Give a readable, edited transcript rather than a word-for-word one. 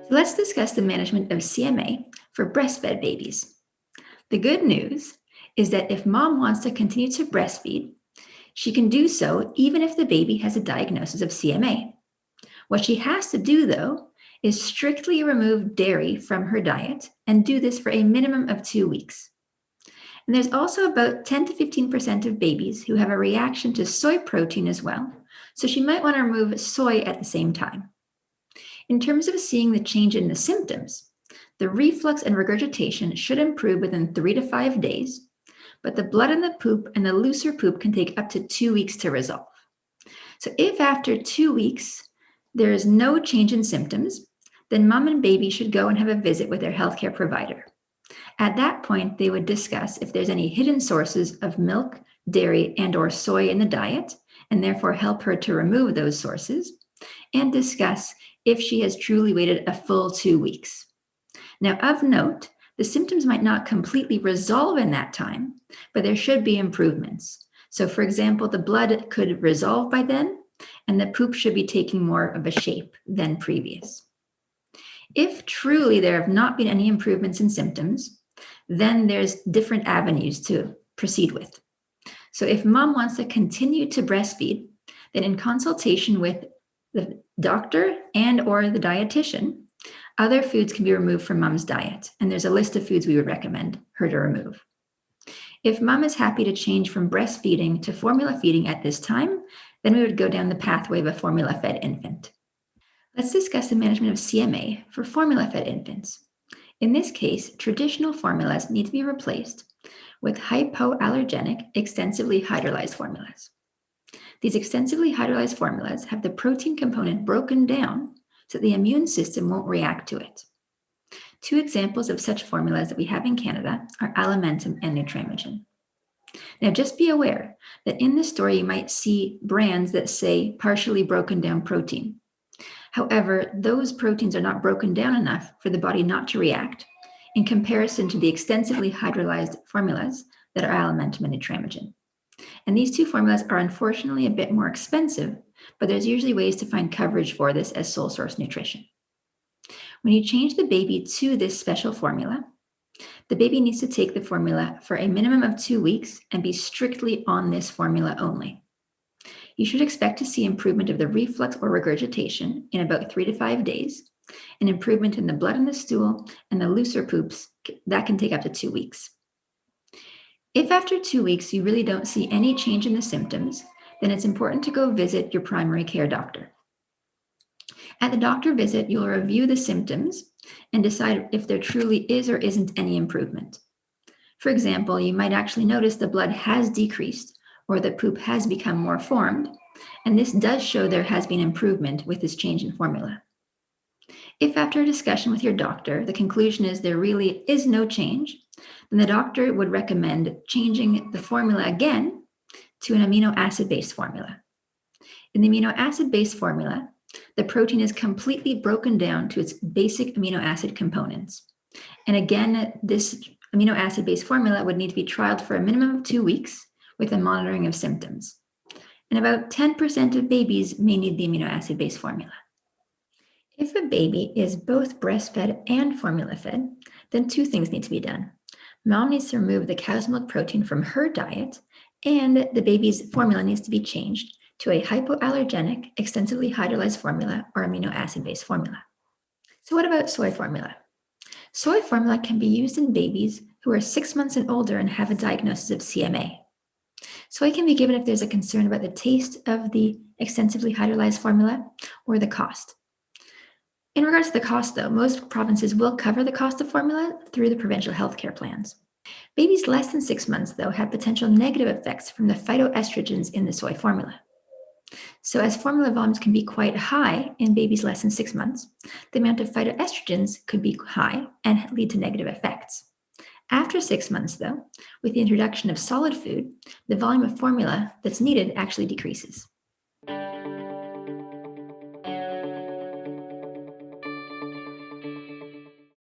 So let's discuss the management of CMA for breastfed babies. The good news is that if mom wants to continue to breastfeed, she can do so even if the baby has a diagnosis of CMA. What she has to do, though, is strictly remove dairy from her diet and do this for a minimum of 2 weeks. And there's also about 10 to 15% of babies who have a reaction to soy protein as well, so she might want to remove soy at the same time. In terms of seeing the change in the symptoms, the reflux and regurgitation should improve within 3 to 5 days, but the blood in the poop and the looser poop can take up to 2 weeks to resolve. So if after 2 weeks there is no change in symptoms, then mom and baby should go and have a visit with their healthcare provider. At that point, they would discuss if there's any hidden sources of milk, dairy, and/or soy in the diet, and therefore help her to remove those sources, and discuss if she has truly waited a full 2 weeks. Now, of note, the symptoms might not completely resolve in that time, but there should be improvements. So, for example, the blood could resolve by then, and the poop should be taking more of a shape than previous. If truly there have not been any improvements in symptoms, then there's different avenues to proceed with. So if mom wants to continue to breastfeed, then in consultation with the doctor and/or the dietitian, other foods can be removed from mom's diet, and there's a list of foods we would recommend her to remove. If mom is happy to change from breastfeeding to formula feeding at this time, then we would go down the pathway of a formula-fed infant. Let's discuss the management of CMA for formula-fed infants. In this case, traditional formulas need to be replaced with hypoallergenic, extensively hydrolyzed formulas. These extensively hydrolyzed formulas have the protein component broken down so that the immune system won't react to it. 2 examples of such formulas that we have in Canada are Alimentum and Nutramigen. Now, just be aware that in this story, you might see brands that say partially broken down protein. However, those proteins are not broken down enough for the body not to react in comparison to the extensively hydrolyzed formulas that are Alimentum and Nutramigen. And these 2 formulas are unfortunately a bit more expensive, but there's usually ways to find coverage for this as sole source nutrition. When you change the baby to this special formula, the baby needs to take the formula for a minimum of 2 weeks and be strictly on this formula only. You should expect to see improvement of the reflux or regurgitation in about 3 to 5 days, an improvement in the blood in the stool, and the looser poops that can take up to 2 weeks. If after 2 weeks you really don't see any change in the symptoms, then it's important to go visit your primary care doctor. At the doctor visit, you'll review the symptoms and decide if there truly is or isn't any improvement. For example, you might actually notice the blood has decreased or the poop has become more formed, and this does show there has been improvement with this change in formula. If after a discussion with your doctor, the conclusion is there really is no change, then the doctor would recommend changing the formula again to an amino acid-based formula. In the amino acid-based formula, the protein is completely broken down to its basic amino acid components. And again, this amino acid-based formula would need to be trialed for a minimum of 2 weeks with a monitoring of symptoms. And about 10% of babies may need the amino acid-based formula. If a baby is both breastfed and formula-fed, then 2 things need to be done. Mom needs to remove the cow's milk protein from her diet, and the baby's formula needs to be changed to a hypoallergenic, extensively hydrolyzed formula or amino acid-based formula. So what about soy formula? Soy formula can be used in babies who are 6 months and older and have a diagnosis of CMA. Soy can be given if there's a concern about the taste of the extensively hydrolyzed formula or the cost. In regards to the cost, though, most provinces will cover the cost of formula through the provincial healthcare plans. Babies less than 6 months, though, have potential negative effects from the phytoestrogens in the soy formula. So as formula volumes can be quite high in babies less than 6 months, the amount of phytoestrogens could be high and lead to negative effects. After 6 months, though, with the introduction of solid food, the volume of formula that's needed actually decreases.